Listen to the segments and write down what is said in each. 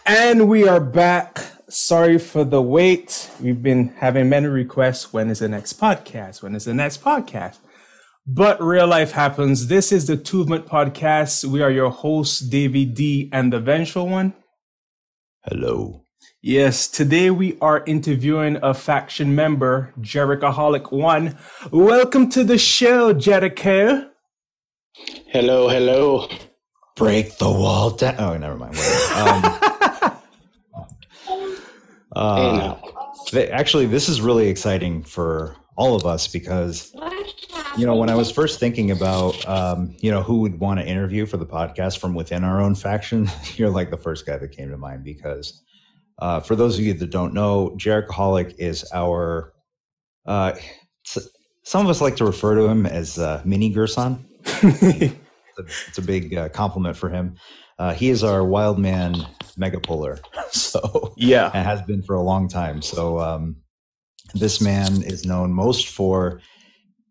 And we are back. Sorry for the wait. We've been having many requests. When is the next podcast? When is the next podcast? But real life happens. This is the 2vement's podcast. We are your hosts, Davey D and the Vengeful One. Hello. Yes, today we are interviewing a faction member, Jerichoholic 1. Welcome to the show, Jericho. Hello, hello. Break the wall down. Oh, never mind. Actually, this is really exciting for all of us because, when I was first thinking about, who would want to interview for the podcast from within our own faction, you're like the first guy that came to mind because for those of you that don't know, Jerichoholic is our, some of us like to refer to him as Mini Gerson. It's a big compliment for him. He is our wild man megapolar. So yeah, and has been for a long time. So this man is known most for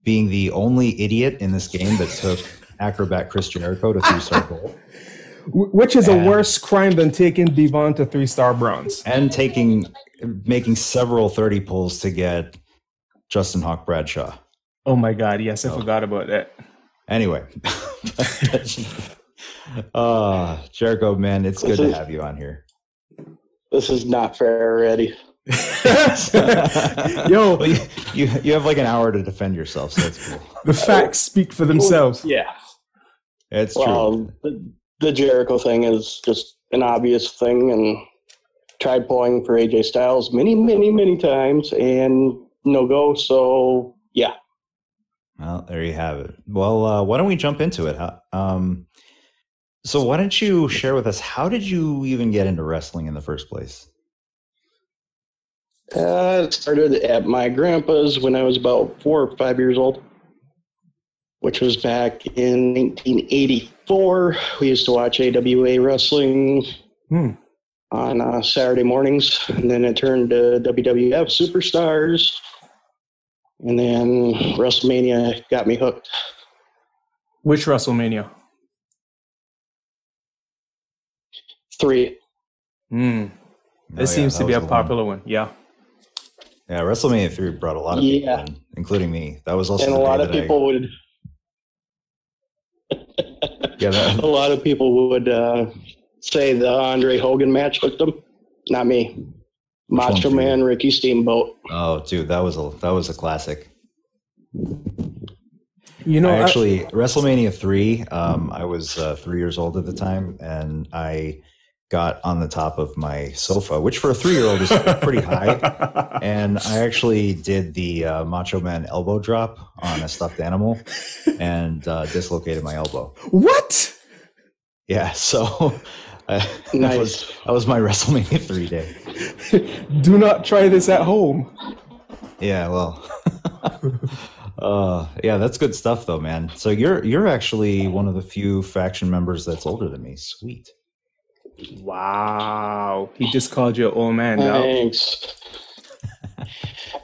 being the only idiot in this game that took acrobat Chris Jericho to 3-star gold. Which is a worse crime than taking Devon to 3-star bronze. And making several 30 pulls to get Justin Hawk Bradshaw. Oh my God, yes, I forgot about that. Anyway. Jericho, man, it's good to have you on here. This is not fair already. Yo, well, you have like an hour to defend yourself, so that's cool. The facts speak for themselves. Yeah, it's true. The Jericho thing is just an obvious thing, and tried pulling for AJ Styles many times, and no go. So yeah. Well, there you have it. Well, why don't we jump into it? So why don't you share with us, how did you even get into wrestling in the first place? It started at my grandpa's when I was about 4 or 5 years old, which was back in 1984. We used to watch AWA wrestling on Saturday mornings, and then it turned to WWF Superstars, and then WrestleMania got me hooked. Which WrestleMania? 3. This seems to be a popular one. Yeah. Yeah, WrestleMania 3 brought a lot of people in, including me. That was also and a lot of people would. A lot of people would say the Andre Hogan match hooked them. Not me. Macho Man, Ricky Steamboat. Oh, dude, that was a classic. Actually, WrestleMania 3. I was 3 years old at the time, and I got on the top of my sofa, which for a 3-year-old is pretty high. And I actually did the Macho Man elbow drop on a stuffed animal and dislocated my elbow. What? Yeah, so nice. that was my WrestleMania 3 day. Do not try this at home. Yeah, well, yeah, that's good stuff though, man. So you're actually one of the few faction members that's older than me. Sweet. Wow. He just called you an old man now. Thanks.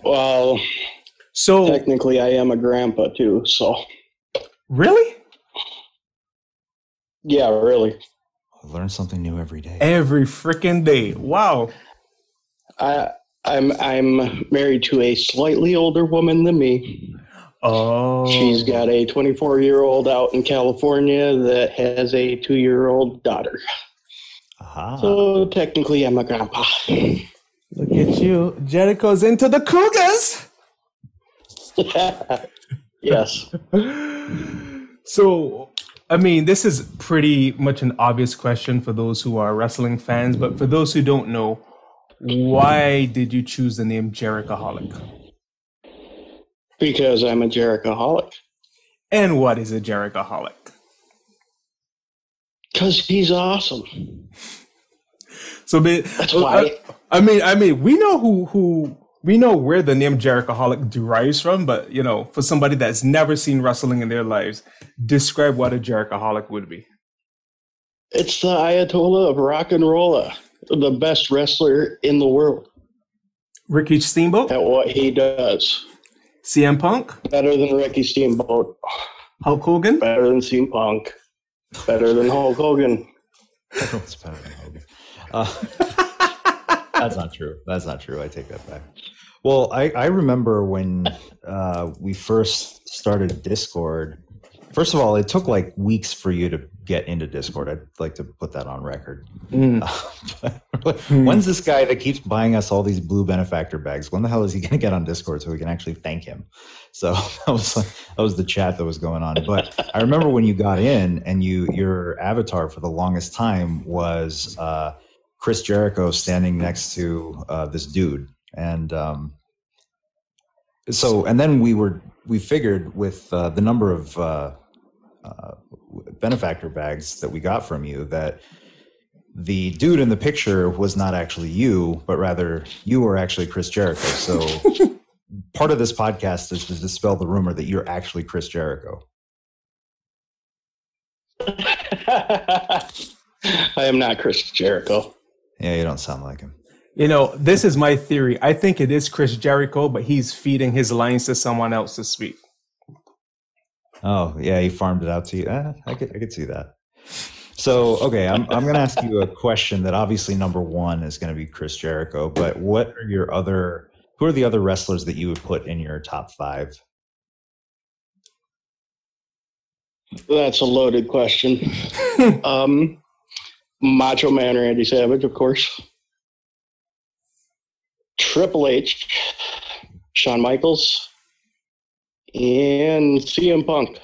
Well, so technically I am a grandpa too, so. Really? Yeah, really. I learn something new every day. Every freaking day. Wow. I'm married to a slightly older woman than me. Oh. She's got a 24-year-old out in California that has a 2-year-old daughter. Aha. So technically I'm a grandpa. Look at you. Jericho's into the Cougars. Yes. So, I mean, this is pretty much an obvious question for those who are wrestling fans, but for those who don't know, why did you choose the name Jerichoholic? Because I'm a Jerichoholic. And what is a Jerichoholic? Because he's awesome. So that's why. I mean, we know we know where the name Jerichoholic derives from, but for somebody that's never seen wrestling in their lives, describe what a Jerichoholic would be. It's the Ayatollah of rock and roll, the best wrestler in the world. Ricky Steamboat? At what he does. CM Punk? Better than Ricky Steamboat. Hulk Hogan? Better than CM Punk. Better than Hulk Hogan. Everyone's better than Hogan. That's not true. That's not true. I take that back. Well, I remember when we first started Discord. First of all, it took like weeks for you to get into Discord. I'd like to put that on record. When's this guy that keeps buying us all these blue benefactor bags? When the hell is he going to get on Discord so we can actually thank him? So that was the chat that was going on. But I remember when you got in and your avatar for the longest time was Chris Jericho standing next to this dude. And then we figured with the number of benefactor bags that we got from you that the dude in the picture was not actually you, but rather you were actually Chris Jericho. So part of this podcast is to dispel the rumor that you're actually Chris Jericho. I am not Chris Jericho. Yeah, you don't sound like him. You know, this is my theory. I think it is Chris Jericho, but he's feeding his lines to someone else to speak. Oh, yeah, he farmed it out to you. I could see that. So, okay, I'm going to ask you a question that obviously number one is going to be Chris Jericho, but who are the other wrestlers that you would put in your top 5? That's a loaded question. Macho Man Randy Savage, of course. Triple H, Shawn Michaels, and CM Punk.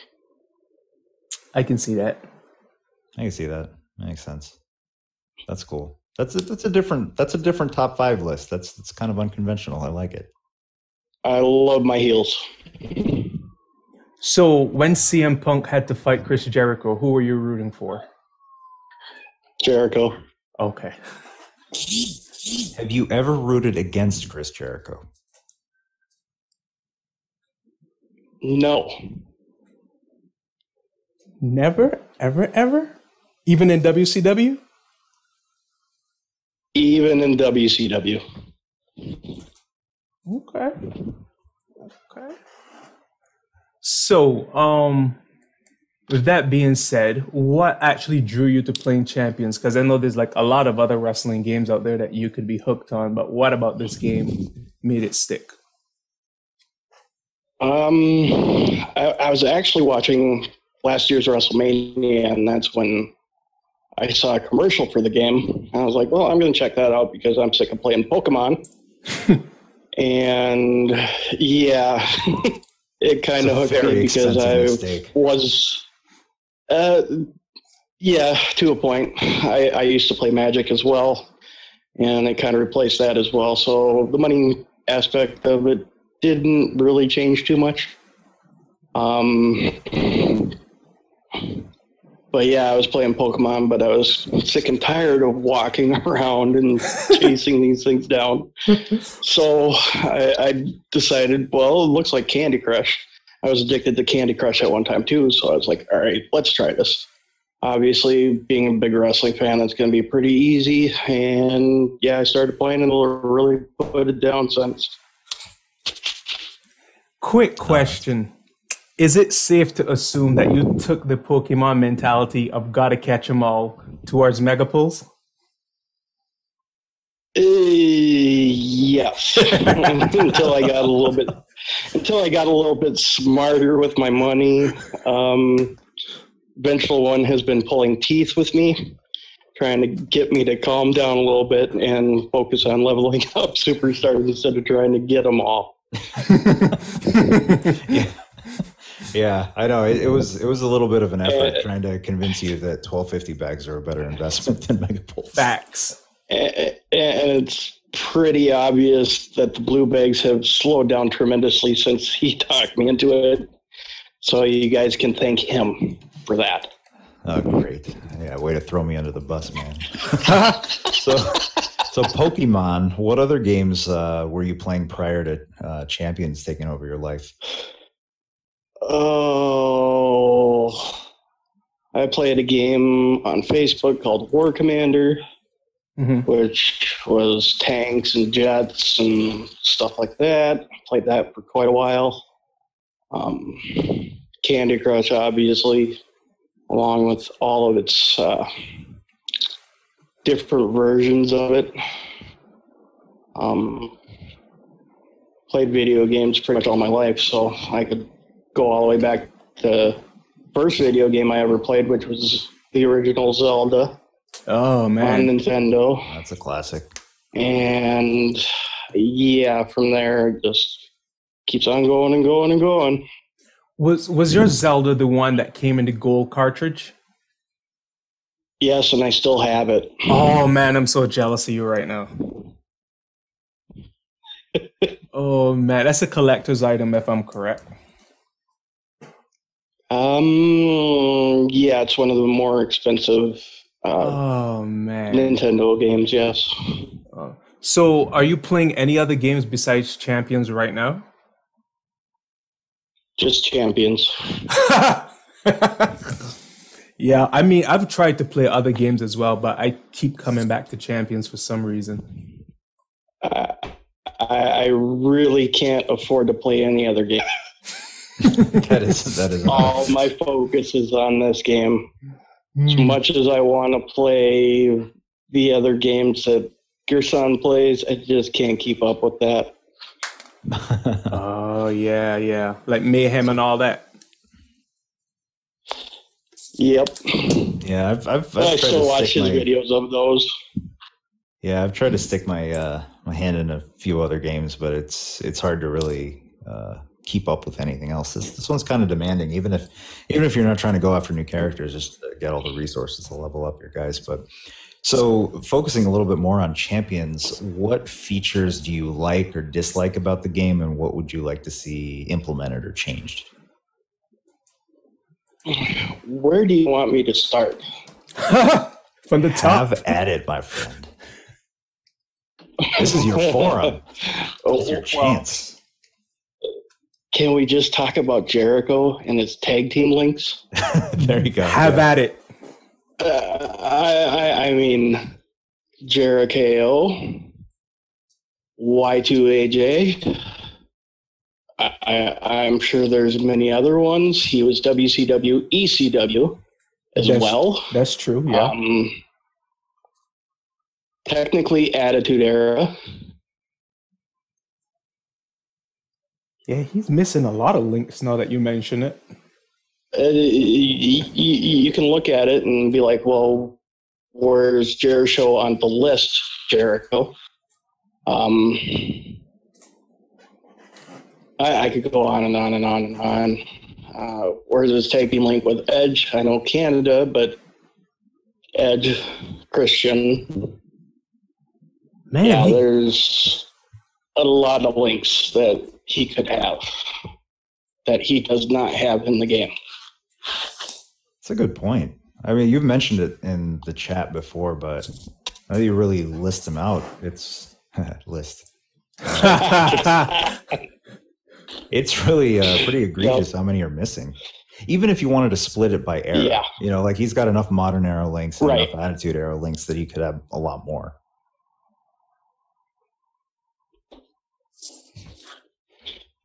I can see that. I can see that. Makes sense. That's cool. That's a different top 5 list. That's kind of unconventional. I like it. I love my heels. So when CM Punk had to fight Chris Jericho, who were you rooting for? Jericho. Okay. Have you ever rooted against Chris Jericho? No. Never, ever, ever? Even in WCW? Even in WCW. Okay. So, with that being said, what actually drew you to playing Champions? Because I know there's like a lot of other wrestling games out there that you could be hooked on, but what about this game made it stick? I was actually watching last year's WrestleMania, and that's when I saw a commercial for the game. I was like, well, I'm going to check that out because I'm sick of playing Pokemon. And yeah, it kind of hooked me because I was, to a point. I used to play Magic as well, and it kind of replaced that as well. So the money aspect of it didn't really change too much. But yeah, I was playing Pokemon, but I was sick and tired of walking around and chasing these things down. So I decided, well, it looks like Candy Crush. I was addicted to Candy Crush at one time too, so I was like, all right, let's try this. Obviously, being a big wrestling fan, that's going to be pretty easy. And yeah, I started playing and really put it down since. Quick question. Is it safe to assume that you took the Pokemon mentality of gotta catch 'em all towards Megapulse? Yes. until I got a little bit smarter with my money. Vengeful One has been pulling teeth with me, trying to get me to calm down a little bit and focus on leveling up superstars instead of trying to get them all. Yeah, I know. It was a little bit of an effort trying to convince you that 1250 bags are a better investment than Megapulse. Facts. And it's pretty obvious that the blue bags have slowed down tremendously since he talked me into it. So you guys can thank him for that. Oh, great. Yeah, way to throw me under the bus, man. So Pokemon, what other games were you playing prior to Champions taking over your life? Oh, I played a game on Facebook called War Commander, which was tanks and jets and stuff like that. Played that for quite a while. Candy Crush, obviously, along with all of its different versions of it. Played video games pretty much all my life, so I could go all the way back to the first video game I ever played, which was the original Zelda. Oh, man. On Nintendo. That's a classic. And yeah, from there, it just keeps on going and going and going. Was your Zelda the one that came in the gold cartridge? Yes, and I still have it. Oh, man, I'm so jealous of you right now. Oh, man, that's a collector's item if I'm correct. Yeah, it's one of the more expensive oh, man. Nintendo games, yes. So are you playing any other games besides Champions right now? Just Champions. Yeah, I mean, I've tried to play other games as well, but I keep coming back to Champions for some reason. I really can't afford to play any other game. That is all my focus is on this game. As much as I want to play the other games that your son plays, I just can't keep up with that. Oh, yeah. Like Mayhem and all that. Yep. Yeah, I've I still watch his videos of those. Yeah, I've tried to stick my my hand in a few other games, but it's hard to really keep up with anything else. This one's kind of demanding, even if you're not trying to go after new characters, just to get all the resources to level up your guys. But so focusing a little bit more on Champions, what features do you like or dislike about the game, and what would you like to see implemented or changed? Where do you want me to start? From the top. Have at it, my friend. This is your forum. This is your chance. Can we just talk about Jericho and his tag team links? There you go. Have at it. I mean, Jericho, Y2AJ. I'm sure there's many other ones. He was WCW, ECW as well. That's true, yeah. Technically Attitude Era. Yeah, he's missing a lot of links now that you mention it. You can look at it and be like, well, where's Jericho on the list, Jericho? I could go on and on and on and on. Where's his tag team link with Edge? I know Canada, but Edge, Christian. Man, yeah, there's a lot of links that he could have that he does not have in the game. That's a good point. I mean, you've mentioned it in the chat before, but now that you really list them out, it's list. It's really pretty egregious how many are missing. Even if you wanted to split it by era, yeah. You know, like he's got enough modern era links and right. enough attitude era links that he could have a lot more.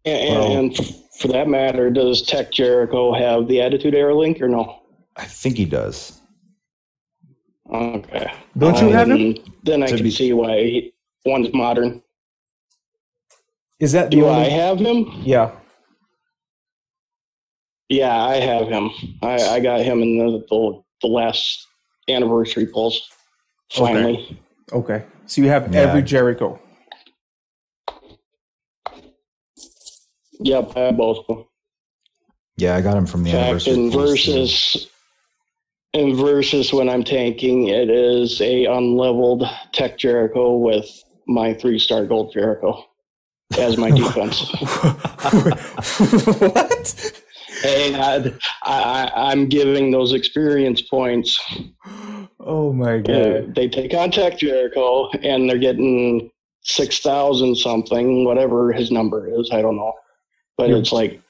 And for that matter, does Tech Jericho have the Attitude Era link or no? I think he does. Okay. Don't you have him? Then I can see why one's modern. Is that the Do only... I have him? Yeah. Yeah, I have him. I got him in the last anniversary polls. Finally. Okay. So you have every Jericho. Yep, I have both of them. Yeah, I got him from the anniversary. In versus when I'm tanking, it is a unleveled Tech Jericho with my 3-star gold Jericho as my defense. What? And I'm giving those experience points. Oh my god! They take on Tech Jericho and they're getting 6,000 something, whatever his number is. I don't know, but it's like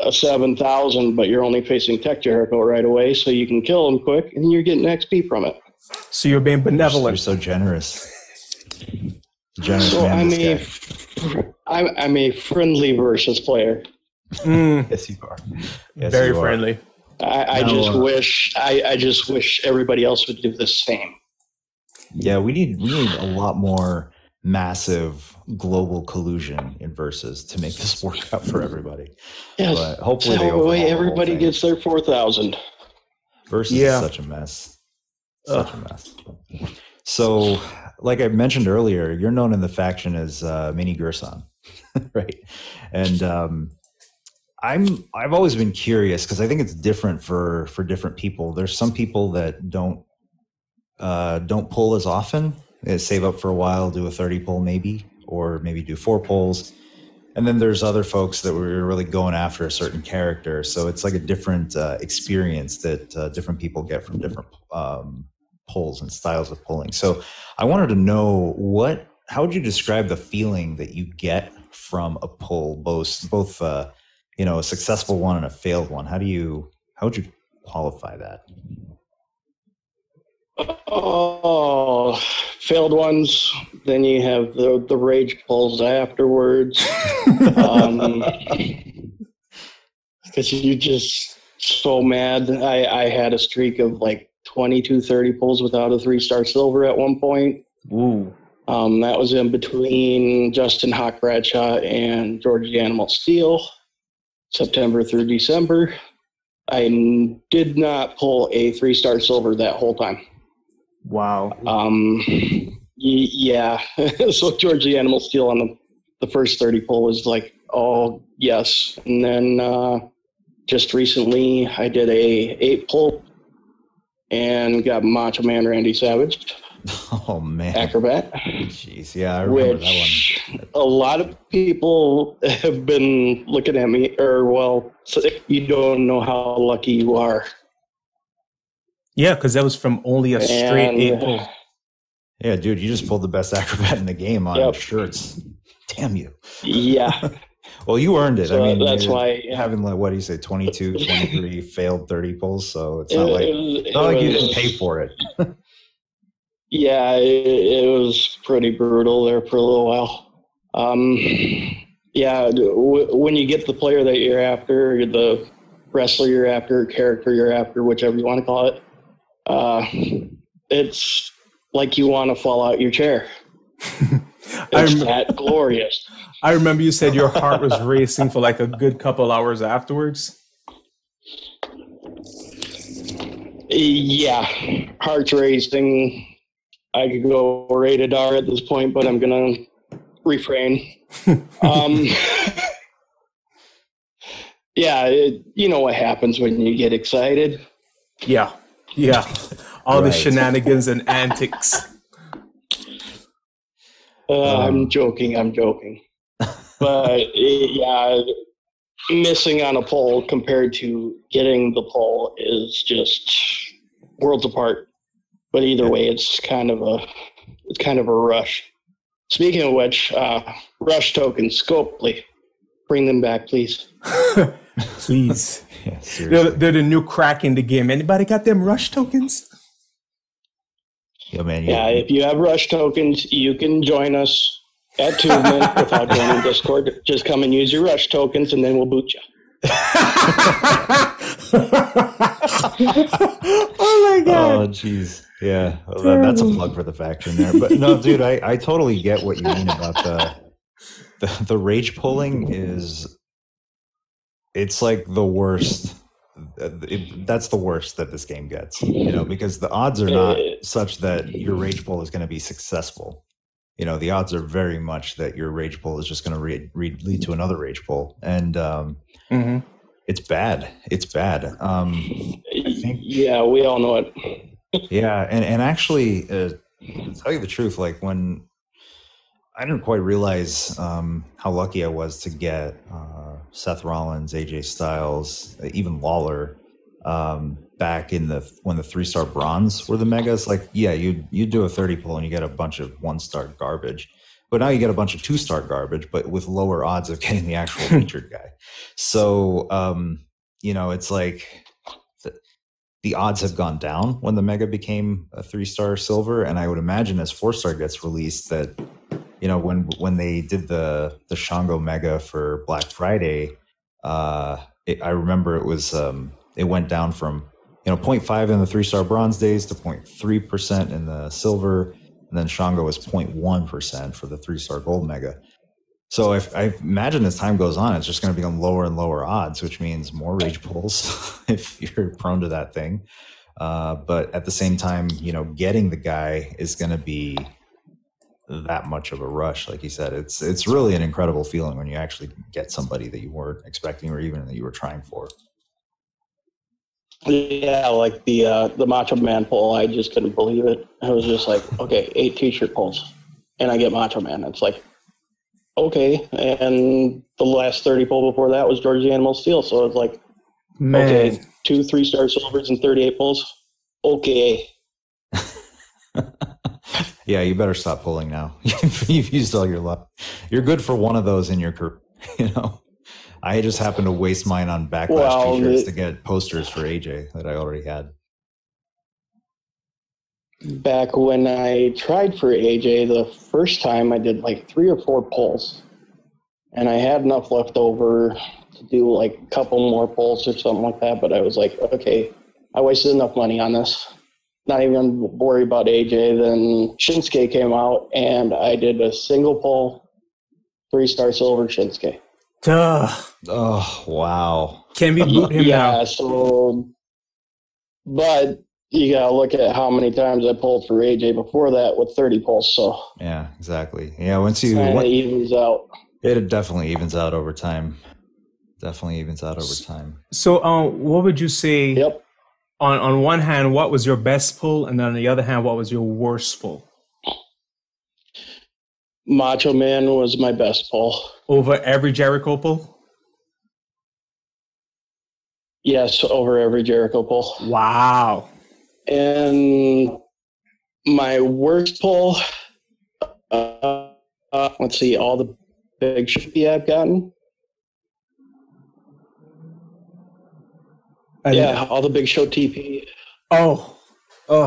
a 7,000. But you're only facing Tech Jericho right away, so you can kill him quick, and you're getting XP from it. So you're being benevolent. You're so generous. Generous so man, I'm a friendly versus player. Yes, you are. Yes, Very friendly. I just wish everybody else would do the same. Yeah, we need a lot more massive global collusion in Versus to make this work out for everybody. Yes, but hopefully that's the way everybody gets their 4,000. Versus is such a mess. Such a mess. So, like I mentioned earlier, you're known in the faction as Mini Gerson, right? And I've always been curious because I think it's different for different people. There's some people that don't pull as often. They save up for a while, do a 30 pull maybe, or maybe do 4 pulls. And then there's other folks that were really going after a certain character. So it's like a different experience that different people get from different pulls and styles of pulling. So I wanted to know how would you describe the feeling that you get from a pull, both a successful one and a failed one? How would you qualify that? Oh, failed ones. Then you have the rage pulls afterwards. Because you're just so mad. I had a streak of like 22, 30 pulls without a 3-star silver at one point. Ooh. That was in between Justin Hawk Bradshaw and George the Animal Steel, September through December. I did not pull a 3-star silver that whole time. Wow. Yeah. So George the Animal Steel on the first 30 pull was like, oh, yes. And then just recently I did a 8 pull and got Macho Man Randy Savage. Oh, man. Acrobat. Jeez, yeah, I remember that one. A lot of people have been looking at me, you don't know how lucky you are. Yeah, because that was from only a straight 8 pull. Yeah, dude, you just pulled the best acrobat in the game on shirts. Damn you. Yeah. Well, you earned it. So I mean, that's why having like, what do you say, 22, 23 failed 30 pulls. So it's not like you didn't pay for it. Yeah, it was pretty brutal there for a little while. Yeah, when you get the player that you're after, the wrestler you're after, character you're after, whichever you want to call it, it's like you want to fall out your chair. It's that glorious. I remember you said your heart was racing for like a good couple hours afterwards. Yeah, heart's racing. I could go rated R at this point, but I'm going to refrain. Yeah, you know what happens when you get excited. Yeah. All the shenanigans and antics. I'm joking. But yeah, missing on a poll compared to getting the poll is just worlds apart. But either way, it's kind of a rush. Speaking of which, rush tokens, Scopely, bring them back, please. Please. Yeah, seriously. They're the new crack in the game. Anybody got them rush tokens? Yeah, man. Yeah, if you have rush tokens, you can join us at 2vement's without joining Discord. Just come and use your rush tokens, and then we'll boot you. Oh my god. Oh jeez. Yeah. Well, that's a plug for the faction there. But no, dude, I totally get what you mean about the rage pulling it's like the worst. That's the worst that this game gets, because the odds are not such that your rage pull is going to be successful. The odds are very much that your rage pull is just going to lead to another rage pull. And it's bad. It's bad. I think, yeah, we all know it. Yeah. And actually, to tell you the truth, like when I didn't quite realize how lucky I was to get Seth Rollins, AJ Styles, even Lawler back when the 3-star bronze were the megas. Like, yeah, you do a 30 pull and you get a bunch of 1-star garbage, but now you get a bunch of 2-star garbage, but with lower odds of getting the actual featured guy. So, it's like the odds have gone down when the mega became a 3-star silver, and I would imagine as 4-star gets released that. When they did the Shango Mega for Black Friday, I remember it was it went down from 0.5 in the 3-star bronze days to 0.3% in the silver. And then Shango was 0.1% for the 3-star gold mega. So I imagine as time goes on, it's just going to become lower and lower odds, which means more rage pulls if you're prone to that thing. But at the same time, getting the guy is going to be that much of a rush. Like you said, it's really an incredible feeling when you actually get somebody that you weren't expecting or even that you were trying for. Yeah, like the Macho Man pull, I just couldn't believe it. I was just like, okay, 8 t-shirt pulls, and I get Macho Man. It's like, okay, and the last 30 pull before that was George the Animal Steel, so it's like, Man. Okay, 2 3-star silvers and 38 pulls. Okay. Yeah, you better stop pulling now. You've used all your luck. You're good for one of those in your career. I just happened to waste mine on Backlash t-shirts to get posters for AJ that I already had. Back when I tried for AJ, the first time I did like 3 or 4 pulls, and I had enough left over to do like a couple more pulls or something like that, but I was like, okay, I wasted enough money on this. Not even worry about AJ. Then Shinsuke came out, and I did a single pull, 3-star silver Shinsuke. Duh. Oh, wow. Can we boot him now? Yeah, so, but you got to look at how many times I pulled for AJ before that with 30 pulls. So, yeah, exactly. Yeah, it evens out. It definitely evens out over time. So, what would you say? Yep. On one hand, what was your best pull, and on the other hand, what was your worst pull? Macho Man was my best pull. Over every Jericho pull? Yes, over every Jericho pull. Wow. And my worst pull, let's see, all the big shit I've gotten. All the Big Show TP. Oh.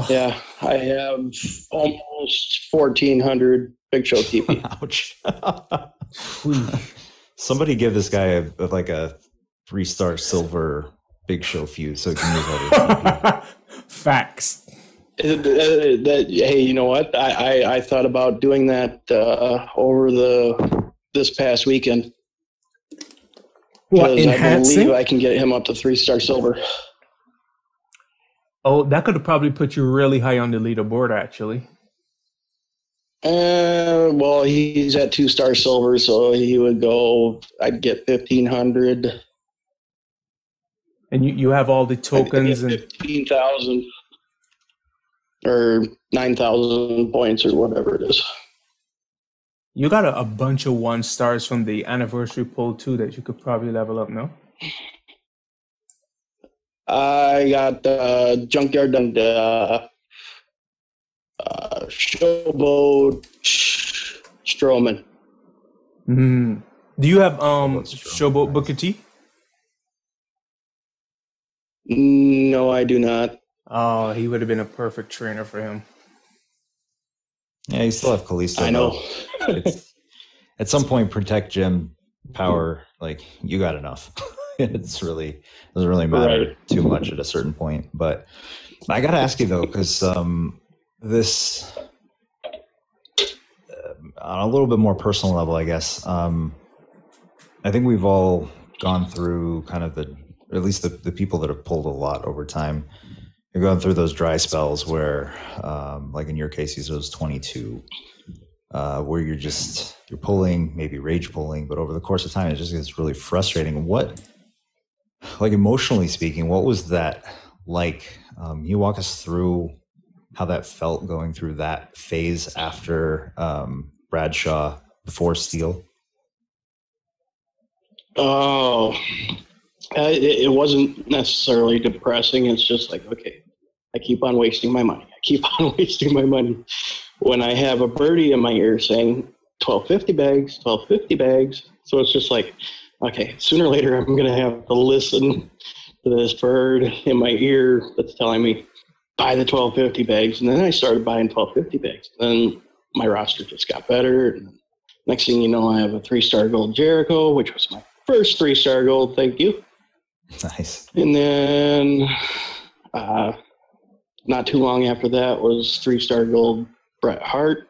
Yeah, I have almost 1,400 Big Show TP. Ouch. Somebody give this guy a 3-star silver Big Show fuse so he can use that. Facts. Hey, you know what? I thought about doing that over this past weekend. What, I enhancing? believe I can get him up to 3-star silver. Oh, that could have probably put you really high on the leaderboard, actually. Well, he's at 2-star silver, so he would go. I'd get 1,500. And you have all the tokens and 15,000 or 9,000 points or whatever it is. you got a bunch of 1-stars from the anniversary pull too that you could probably level up, no? I got Junkyard and Showboat Strowman. Do you have Showboat Booker T? No, I do not. Oh, he would have been a perfect trainer for him. Yeah, you still have Kalisto. I know. At some point, Protect Gym power, you got enough. It doesn't really matter too much at a certain point. But I got to ask you though, because this on a little bit more personal level, I guess. I think we've all gone through kind of at least the people that have pulled a lot over time. You're going through those dry spells where, like in your case, it was 22, where you're pulling, maybe rage pulling, but over the course of time, it just gets really frustrating. What, emotionally speaking, what was that like? You walk us through how that felt going through that phase after Bradshaw before Steel? Oh, it wasn't necessarily depressing. It's just like, okay, I keep on wasting my money. When I have a birdie in my ear saying 1250 bags, 1250 bags. So it's just like, okay, sooner or later I'm going to have to listen to this bird in my ear that's telling me, buy the 1250 bags. And then I started buying 1250 bags. Then my roster just got better. And next thing you know, I have a 3-star gold Jericho, which was my first 3-star gold. Thank you. Nice. And then Not too long after that was 3-star gold Bret Hart,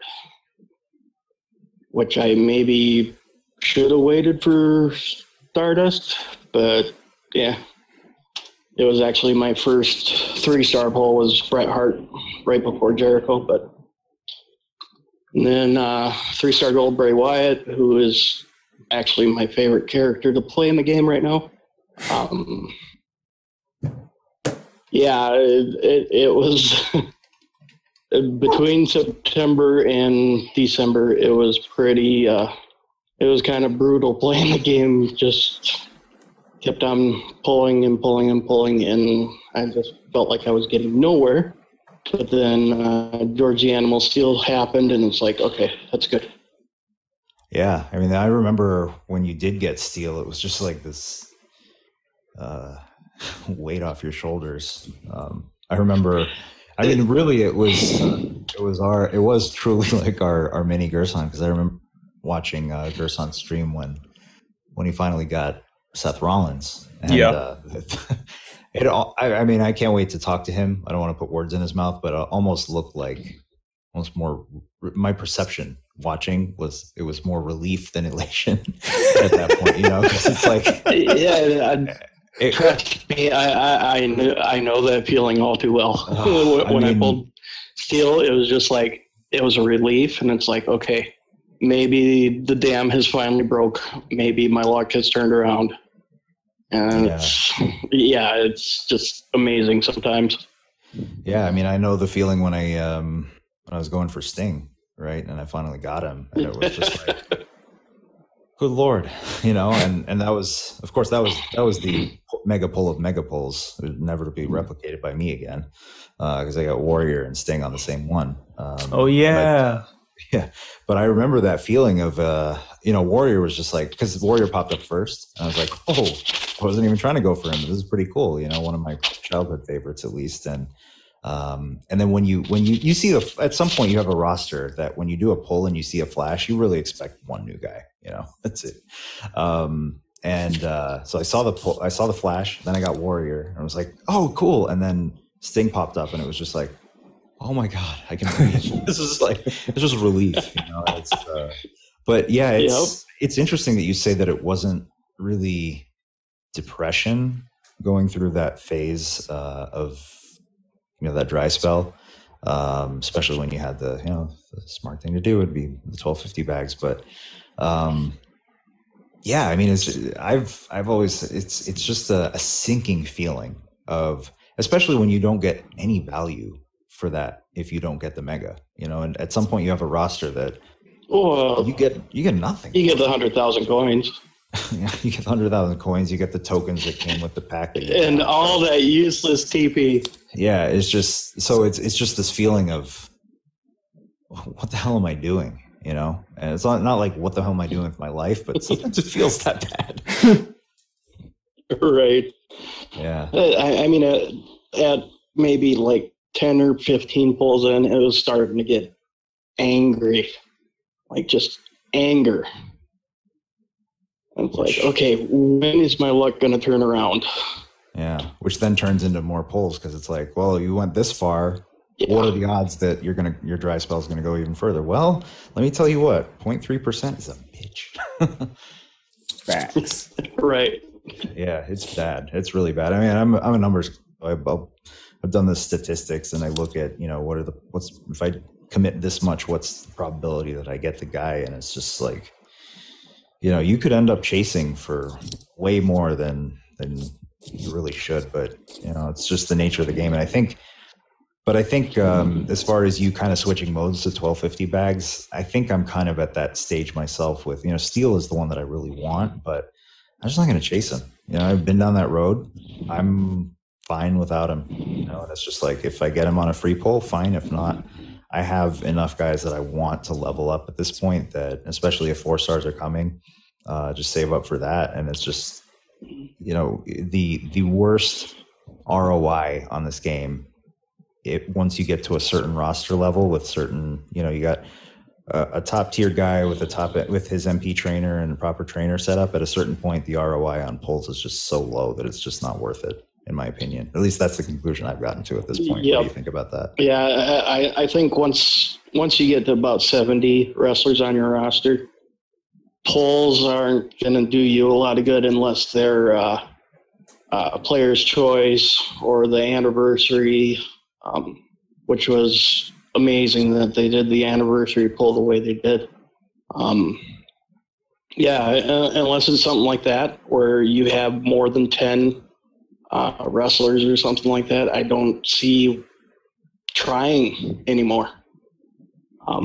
which I maybe should have waited for Stardust, but yeah. It was actually my first 3-star pull was Bret Hart right before Jericho, but and then 3-star gold Bray Wyatt, who is actually my favorite character to play in the game right now. Yeah, it was between September and December. It was pretty. It was kind of brutal playing the game. Just kept on pulling and pulling and pulling, and I just felt like I was getting nowhere. But then George the Animal Steel happened, and it's like, okay, that's good. Yeah, I mean, I remember when you did get Steel, it was just like this weight off your shoulders. I remember, I mean, really, it was truly like our mini Gerson, because I remember watching Gerson stream when he finally got Seth Rollins. And, yeah. I mean, I can't wait to talk to him. I don't want to put words in his mouth, but it almost looked like more. My perception watching was it was more relief than elation at that point, you know, because it's like, trust me, I know that feeling all too well. When I pulled Steel, it was just like it was a relief, and it's like, okay, maybe the dam has finally broke. Maybe my luck has turned around. And it's just amazing sometimes. Yeah, I mean, I know the feeling when I was going for Sting, right, and I finally got him, and it was just like, good Lord, you know, and that was, of course, that was the mega pull of mega pulls, never to be replicated by me again, because I got Warrior and Sting on the same one. But I remember that feeling of, Warrior was just like, because Warrior popped up first, and I was like, oh, I wasn't even trying to go for him. This is pretty cool, you know, one of my childhood favorites at least. And then when you see at some point you have a roster that when you do a pull and you see a flash, you really expect one new guy, you know, that's it. So I saw the flash, then I got Warrior, and I was like, oh, cool. And then Sting popped up, and it was just like, oh my God, I can breathe. This is like, it's just relief, you know. But yeah, it's interesting that you say that it wasn't really depression going through that phase of, you know, that dry spell, especially when you had the smart thing to do would be the 1250 bags. But yeah, I mean, I've always, it's just a sinking feeling of, especially when you don't get any value for that if you don't get the mega, you know, and at some point you have a roster that you get nothing. You get the 100,000 coins. Yeah, you get 100,000 coins. You get the tokens that came with the pack, and all that useless TP. Yeah, it's just it's just this feeling of what the hell am I doing, you know? And it's not like what the hell am I doing with my life, but sometimes it feels that bad. Right. Yeah. I mean, at maybe like 10 or 15 pulls in, it was starting to get angry, like just anger. It's like, okay, when is my luck going to turn around? Yeah, which then turns into more pulls because it's like, well, you went this far. Yeah. What are the odds that your dry spell is going to go even further? Well, let me tell you what, 0.3% is a bitch. Facts. Right. Yeah, it's bad. It's really bad. I mean, I'm a numbers. I've done the statistics, and I look at, you know, what's if I commit this much, what's the probability that I get the guy? And it's just like, you know, you could end up chasing for way more than you really should, but you know, it's just the nature of the game. And I think as far as you kind of switching modes to 1250 bags, I think I'm kind of at that stage myself with, you know, Steel is the one that I really want, but I'm just not going to chase him. You know, I've been down that road. I'm fine without him. You know, and it's just like, if I get him on a free pull, fine. If not, I have enough guys that I want to level up at this point that, especially if 4 stars are coming, just save up for that. And it's just, you know, the worst ROI on this game, once you get to a certain roster level with certain, you know, you got a top tier guy with his MP trainer and a proper trainer setup, at a certain point, the ROI on pulls is just so low that it's just not worth it, in my opinion. At least that's the conclusion I've gotten to at this point. Yep. What do you think about that? Yeah, I think once you get to about 70 wrestlers on your roster, polls aren't going to do you a lot of good unless they're player's choice or the anniversary, which was amazing that they did the anniversary poll the way they did. Unless it's something like that where you have more than 10 wrestlers or something like that, I don't see trying anymore. I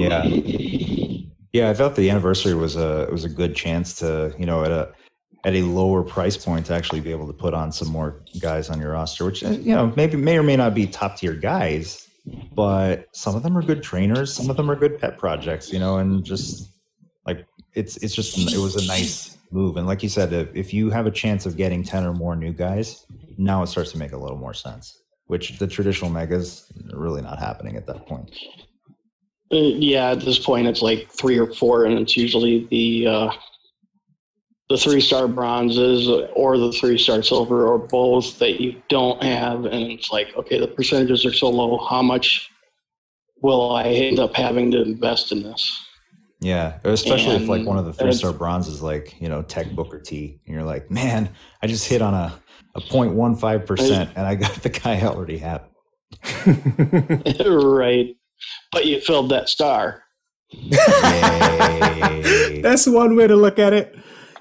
thought the anniversary was a good chance to, at a lower price point to actually be able to put on some more guys on your roster, which maybe may or may not be top tier guys, but some of them are good trainers, some of them are good pet projects, and just like it was a nice move. And like you said, if you have a chance of getting 10 or more new guys, now it starts to make a little more sense, which the traditional megas are really not happening at that point. At this point it's like 3 or 4, and it's usually the 3-star bronzes or the 3-star silver or both that you don't have, and it's like, okay, the percentages are so low, how much will I end up having to invest in this? Yeah, especially if like one of the 3-star bronzes, like, Tech Booker T, and you're like, man, I just hit on a 0.15% and I got the guy I already have. Right. But you filled that star. That's one way to look at it.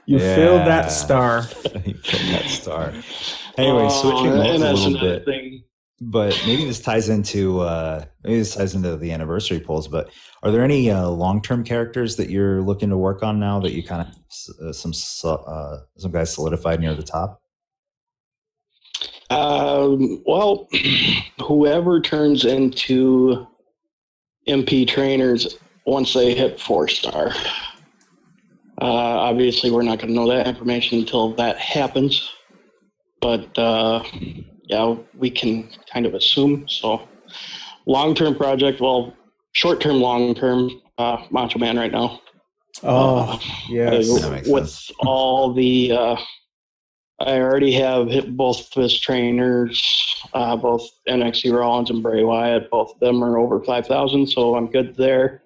You filled that star. You filled that star. Anyway, switching modes a little bit. But maybe this ties into the anniversary polls. But are there any long-term characters that you're looking to work on now that you kind of some guys solidified near the top? Well, whoever turns into MP trainers once they hit 4-star. Obviously, we're not going to know that information until that happens. But we can kind of assume. So, long-term project. Well, short-term, long-term. Macho Man right now. Oh, yes. With sense. All the, I already have hit both of his trainers, both NXT Rollins and Bray Wyatt. Both of them are over 5,000, so I'm good there.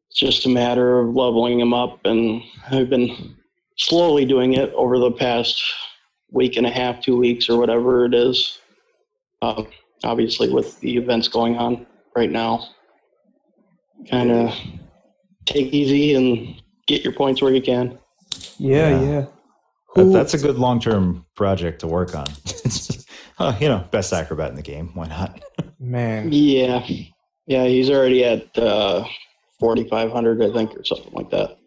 It's just a matter of leveling them up, and I've been slowly doing it over the past week and a half, 2 weeks, or whatever it is. Obviously, with the events going on right now, kind of take easy and get your points where you can. Yeah. That's a good long-term project to work on. Best acrobat in the game. Why not? Man. Yeah, he's already at 4,500, I think, or something like that.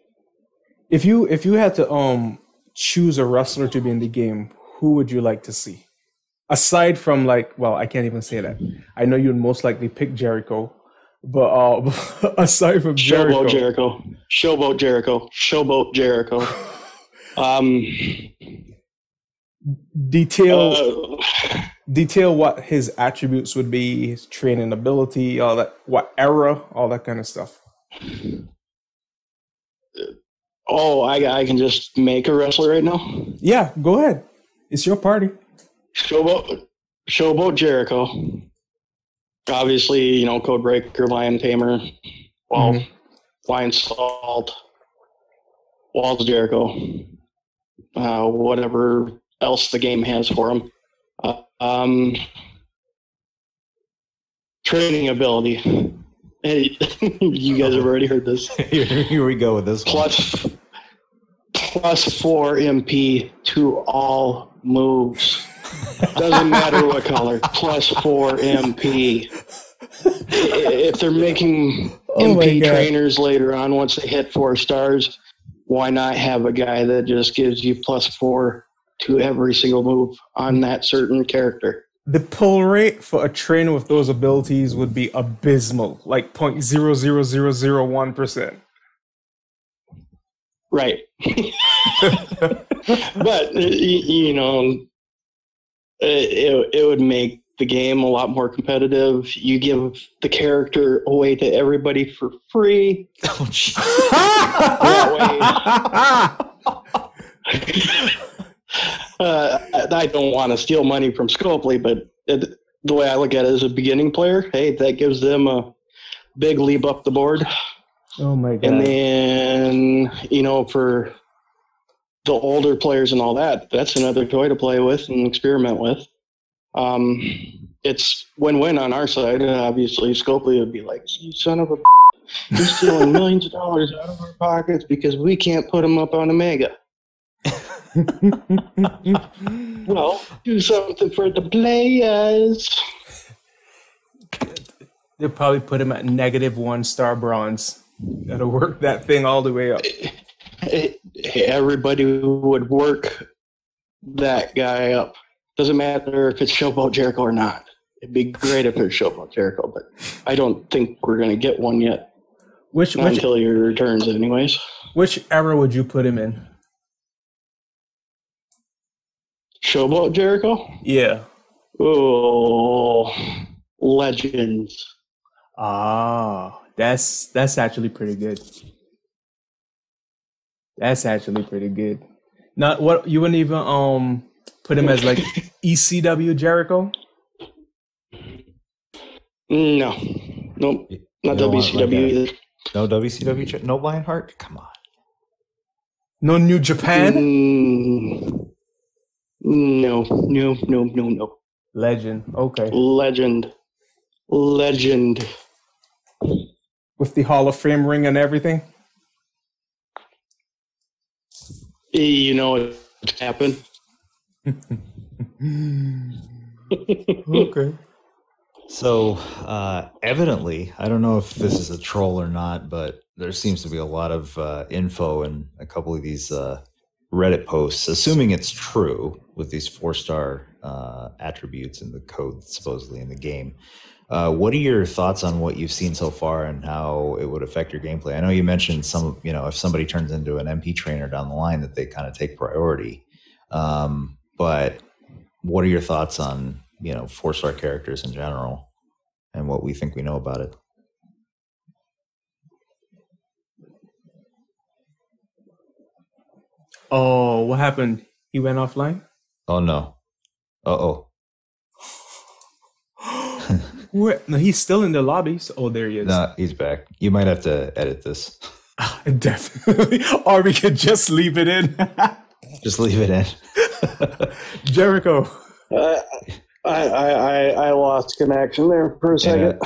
If you had to choose a wrestler to be in the game, who would you like to see? Aside from I can't even say that. I know you'd most likely pick Jericho, but aside from Showboat Jericho. Detail what his attributes would be, his training ability, all that, what era, all that kind of stuff. I can just make a wrestler right now? Yeah, go ahead. It's your party. Showboat Jericho. Obviously, Codebreaker, Lion Tamer, Lion Salt, Walls Jericho, whatever else the game has for him. Training ability. Hey, you guys have already heard this. Here we go with this plus 4 MP to all moves. Doesn't matter what color. Plus 4 MP. If they're making MP trainers later on, once they hit 4 stars, why not have a guy that just gives you plus 4 to every single move on that certain character? The pull rate for a trainer with those abilities would be abysmal, like 0.00001%. Right. But, it would make the game a lot more competitive. You give the character away to everybody for free. Oh, jeez. I don't want to steal money from Scopely, but the way I look at it as a beginning player, hey, that gives them a big leap up the board. Oh my God. And then, for the older players and all that, that's another toy to play with and experiment with. It's win-win on our side. Obviously, Scopely would be like, you son of a you're stealing millions of dollars out of our pockets because we can't put them up on Omega. Well, do something for the players. They'll probably put him at -1 star bronze. That'll work that thing all the way up. Everybody would work that guy up. Doesn't matter if it's Showboat Jericho or not. It'd be great if it's Showboat Jericho, but I don't think we're going to get one yet. Not until he returns, anyways. Which era would you put him in? Showboat Jericho? Yeah. Oh, Legends. Ah, that's actually pretty good. That's actually pretty good. Not what you wouldn't even put him as like ECW Jericho? No. Nope. Not WCW either. No WCW, no Lionheart? Come on. No New Japan? No. Legend. Okay. Legend. With the Hall of Fame ring and everything? You know what happened? Okay. So, evidently, I don't know if this is a troll or not, but there seems to be a lot of info in a couple of these Reddit posts, assuming it's true with these 4-star attributes in the code supposedly in the game. What are your thoughts on what you've seen so far and how it would affect your gameplay? I know you mentioned if somebody turns into an MP trainer down the line that they kind of take priority. But what are your thoughts on 4-star characters in general and what we think we know about it? Oh, what happened? He went offline? Oh no. Uh-oh. No, he's still in the lobbies. Oh, there he is. No, he's back. You might have to edit this. Definitely. Or we could just leave it in. Just leave it in. Jericho. I lost connection there for a second.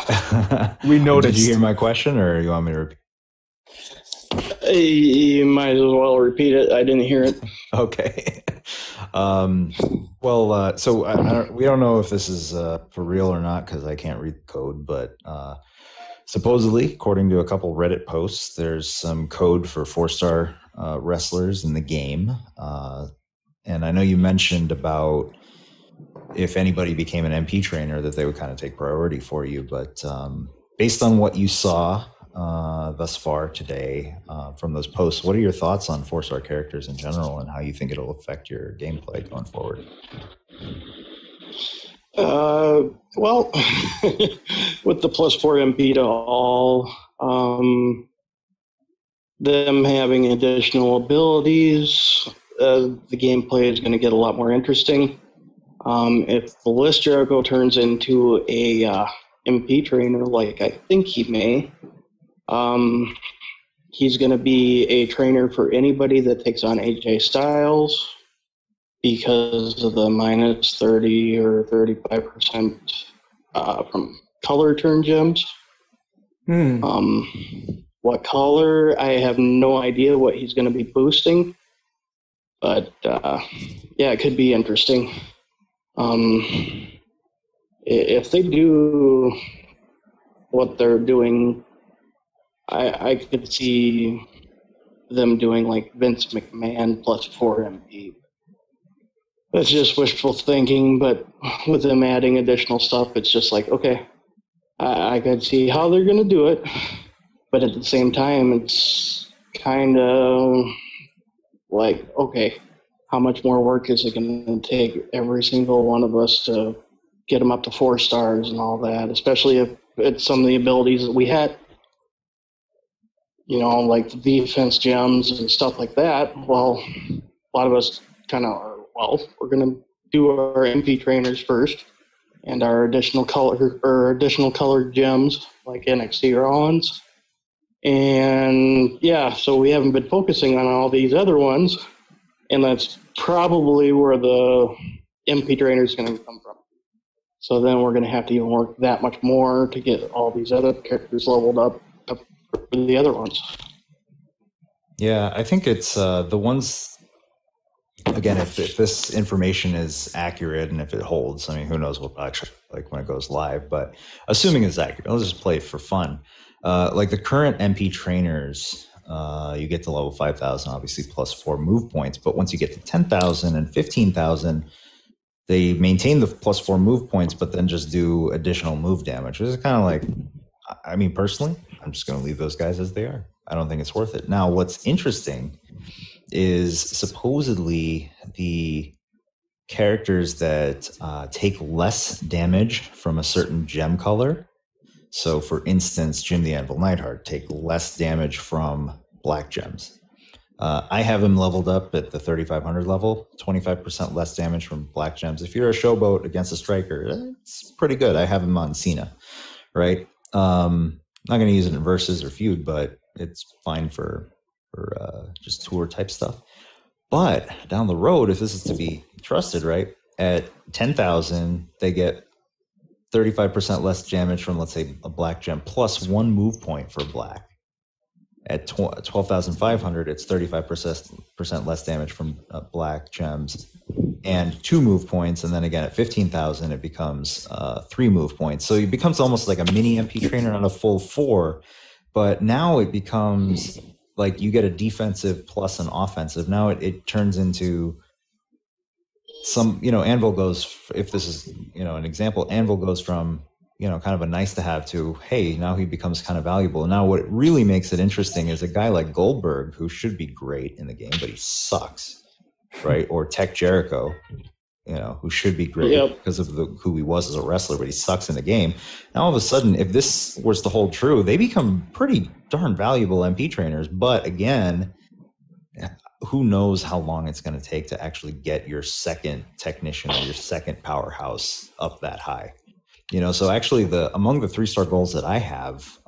We noticed. Did you hear my question, or you want me to repeat? You might as well repeat it. I didn't hear it. Okay. So we don't know if this is for real or not because I can't read the code, but supposedly, according to a couple Reddit posts, there's some code for 4-star wrestlers in the game. And I know you mentioned about if anybody became an MP trainer that they would kind of take priority for you. But based on what you saw thus far today from those posts, what are your thoughts on 4-star characters in general and how you think it'll affect your gameplay going forward? Well, with the +4 MP to all, them having additional abilities, the gameplay is going to get a lot more interesting. If the list Jericho turns into a MP trainer, like I think he may, he's going to be a trainer for anybody that takes on AJ Styles because of the -30 or 35% from color turn gems. What color? I have no idea what he's going to be boosting, but yeah, it could be interesting. If they do what they're doing, I could see them doing like Vince McMahon +4 MP. That's just wishful thinking, but with them adding additional stuff, it's just like, okay, I could see how they're going to do it, but at the same time, it's kind of like, okay, how much more work is it going to take every single one of us to get them up to 4 stars and all that, especially if it's some of the abilities that we had, like the defense gems and stuff like that. Well, a lot of us kind of are we're going to do our MP trainers first, and our additional colored gems like NXT Rollins. And yeah, so we haven't been focusing on all these other ones, and that's probably where the MP trainer is going to come from. So then we're going to have to even work that much more to get all these other characters leveled up for the other ones. Yeah, I think it's the ones, again, if this information is accurate and if it holds, I mean, who knows what actually, like when it goes live, but assuming it's accurate, I'll just play it for fun. Like the current MP trainers, you get to level 5,000, obviously plus 4 move points, but once you get to 10,000 and 15,000, they maintain the plus 4 move points, but then just do additional move damage, which is kind of like, I mean, personally, I'm just going to leave those guys as they are. I don't think it's worth it. Now, what's interesting is supposedly the characters that take less damage from a certain gem color. So, for instance, Jim the Anvil Neidhart take less damage from black gems. I have him leveled up at the 3,500 level, 25% less damage from black gems. If you're a showboat against a striker, it's pretty good. I have him on Cena, right? Not going to use it in versus or feud, but it's fine for just tour type stuff. But down the road, if this is to be trusted, right, at 10,000, they get 35% less damage from, let's say, a black gem plus 1 move point for black. At 12,500, it's 35% less damage from black gems and 2 move points. And then again, at 15,000, it becomes 3 move points. So it becomes almost like a mini MP trainer on a full 4. But now it becomes like you get a defensive plus an offensive. Now it turns into some, Anvil goes, if this is, an example, Anvil goes from, kind of a nice to have to, hey, now he becomes kind of valuable. And now what really makes it interesting is a guy like Goldberg, who should be great in the game, but he sucks, right? Or Tech Jericho, who should be great because of who he was as a wrestler, but he sucks in the game. Now, all of a sudden, if this was to hold true, they become pretty darn valuable MP trainers. But again, who knows how long it's going to take to actually get your second technician or your second powerhouse up that high. So actually among the 3-star goals that I have,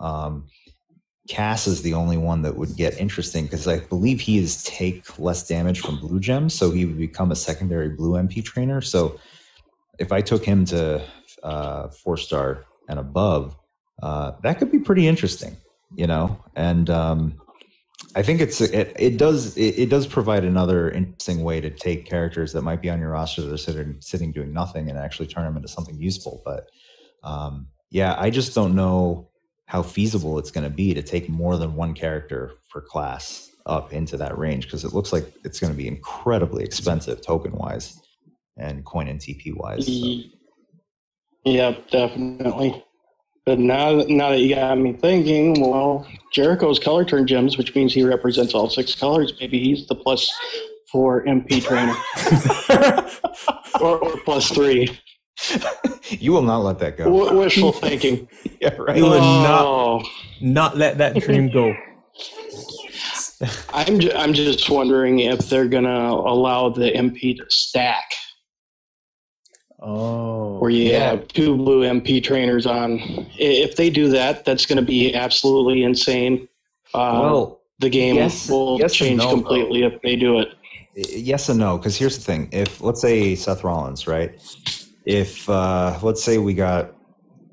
Cass is the only one that would get interesting because I believe he is take less damage from blue gems. So he would become a secondary blue MP trainer. So if I took him to 4-star and above, that could be pretty interesting, and I think it does provide another interesting way to take characters that might be on your roster that are sitting doing nothing and actually turn them into something useful. But I just don't know how feasible it's going to be to take more than one character per class up into that range, because it looks like it's going to be incredibly expensive token wise and coin and TP wise. So. Yeah, definitely. But now that you got me thinking, well, Jericho's color turn gems, which means he represents all 6 colors. Maybe he's the +4 MP trainer, or +3. You will not let that go. Wishful thinking. Yeah, right. You will not let that dream go. I'm just wondering if they're gonna allow the MP to stack. Oh, where you have 2 blue MP trainers on. If they do that, that's going to be absolutely insane. The game will change completely if they do it. Yes and no, because here's the thing. If, let's say, Seth Rollins, right? If, let's say we got,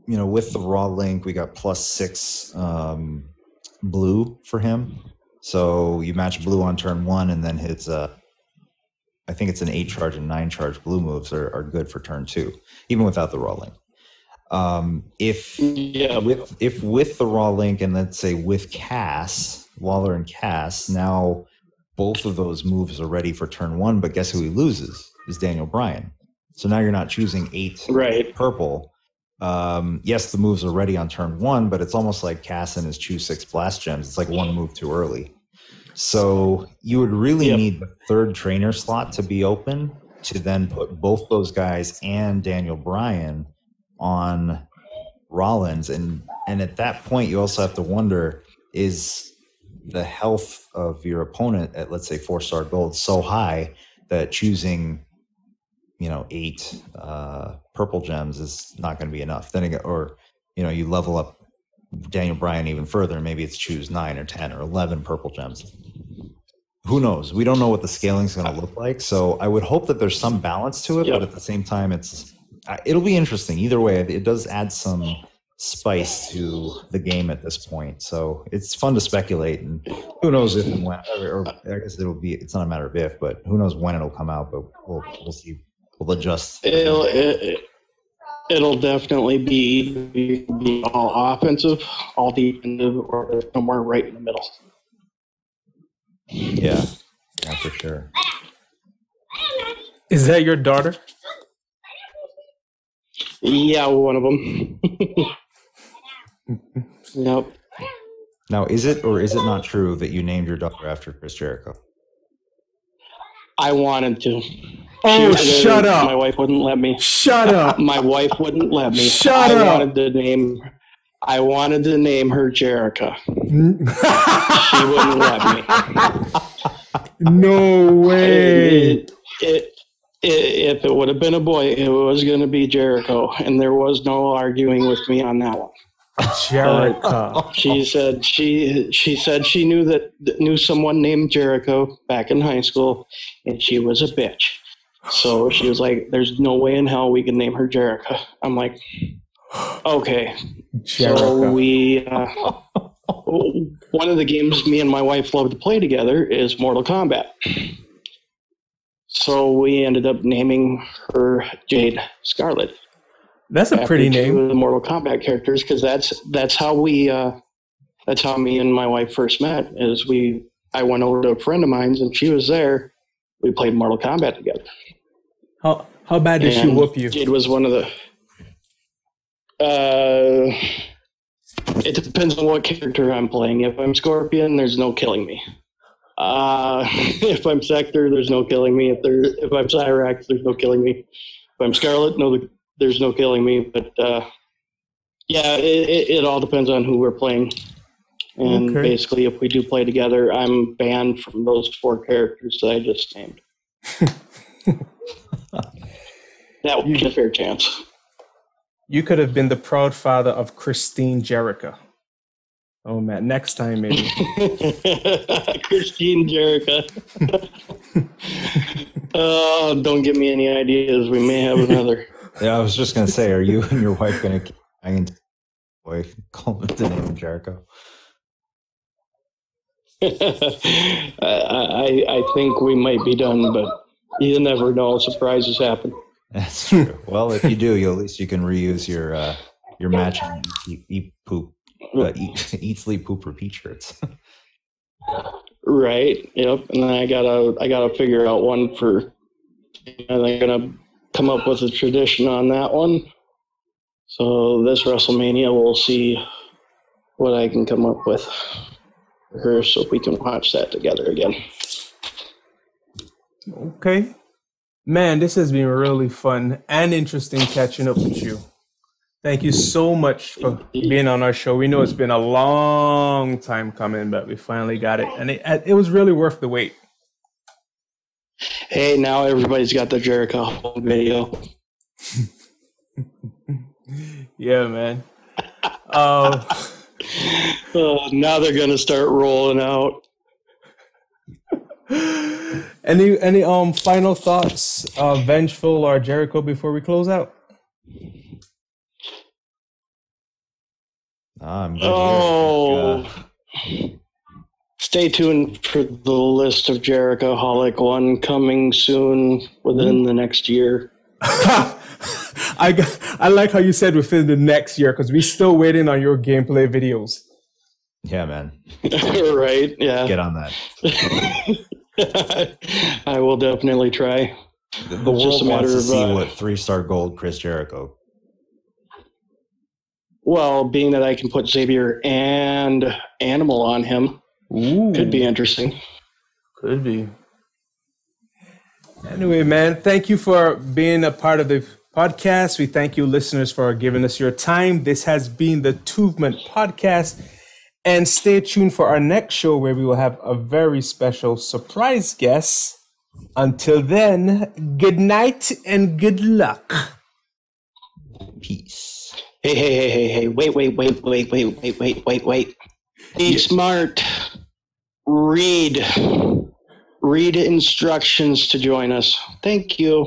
with the Raw link, we got +6 blue for him. So you match blue on turn 1, and then his... I think it's an 8 charge and 9 charge blue moves are good for turn 2, even without the raw link. If with the raw link and let's say with Cass, Waller and Cass, now both of those moves are ready for turn 1, but guess who he loses? Is Daniel Bryan. So now you're not choosing 8 purple. Yes, the moves are ready on turn 1, but it's almost like Cass and his choose 6 blast gems. It's like one move too early. So you would really need the 3rd trainer slot to be open to then put both those guys and Daniel Bryan on Rollins. And at that point, you also have to wonder, is the health of your opponent at, let's say, 4-star gold so high that choosing 8 purple gems is not going to be enough. Then again, or you level up Daniel Bryan even further, maybe it's choose 9 or 10 or 11 purple gems. Who knows? We don't know what the scaling is going to look like. So I would hope that there's some balance to it, but at the same time, it'll be interesting. Either way, it does add some spice to the game at this point. So it's fun to speculate, and who knows if and when, or I guess it's not a matter of if, but who knows when it'll come out, but we'll see. We'll adjust. It'll definitely be all offensive, all defensive, or somewhere right in the middle. Yeah, for sure. Is that your daughter? Yeah, one of them. Yep. Now, is it or is it not true that you named your daughter after Chris Jericho? I wanted to. Oh, shut up. My wife wouldn't let me. Shut up. My wife wouldn't let me. Shut up. I wanted to name her Jericho. She wouldn't let me. No way. If it would have been a boy, it was going to be Jericho, and there was no arguing with me on that one. Jericho. She said she knew someone named Jericho back in high school, and she was a bitch. So she was like, "There's no way in hell we can name her Jericho." I'm like, "Okay." Jericho. So we one of the games me and my wife love to play together is Mortal Kombat. So we ended up naming her Jade Scarlet. That's a pretty name. Two of the Mortal Kombat characters, because that's how me and my wife first met. I went over to a friend of mine's and she was there. We played Mortal Kombat together. How bad did she whoop you? Jade was one of the. It depends on what character I'm playing. If I'm Scorpion, there's no killing me. If I'm Sector, there's no killing me. If I'm Cyrax, there's no killing me. If I'm Scarlet, there's no killing me. But yeah, it all depends on who we're playing. And basically, if we do play together, I'm banned from those 4 characters that I just named. That would be a fair chance. You could have been the proud father of Christine Jericho. Oh, man. Next time, maybe. Christine Jericho. Oh, don't give me any ideas. We may have another. Yeah, I was just going to say, are you and your wife going to keep trying to call it the name Jericho? I think we might be done, but you never know. Surprises happen. That's true. Well, if you do, at least you can reuse your matching eat, sleep, poop, repeat shirts. Right. Yep. And then I gotta figure out one for. I'm gonna come up with a tradition on that one. So this WrestleMania, we'll see what I can come up with for her, so we can watch that together again. Okay. Man, this has been really fun and interesting catching up with you. Thank you so much for being on our show. We know it's been a long time coming, but we finally got it. And it was really worth the wait. Hey, now everybody's got the Jericho video. Yeah, man. Now they're going to start rolling out. Any final thoughts, Vengeful or Jericho, before we close out? I'm good Stay tuned for the list of Jerichoholic one coming soon within the next year. I like how you said within the next year, because we're still waiting on your gameplay videos. Yeah, man. Right, yeah. Get on that. I will definitely try. The world wants to see what 3-star gold Chris Jericho. Well, being that I can put Xavier and Animal on him, could be interesting. Could be. Anyway, man, thank you for being a part of the podcast. We thank you, listeners, for giving us your time. This has been the 2vement's podcast. And stay tuned for our next show, where we will have a very special surprise guest. Until then, good night and good luck. Peace. Hey, wait. Be smart. Read instructions to join us. Thank you.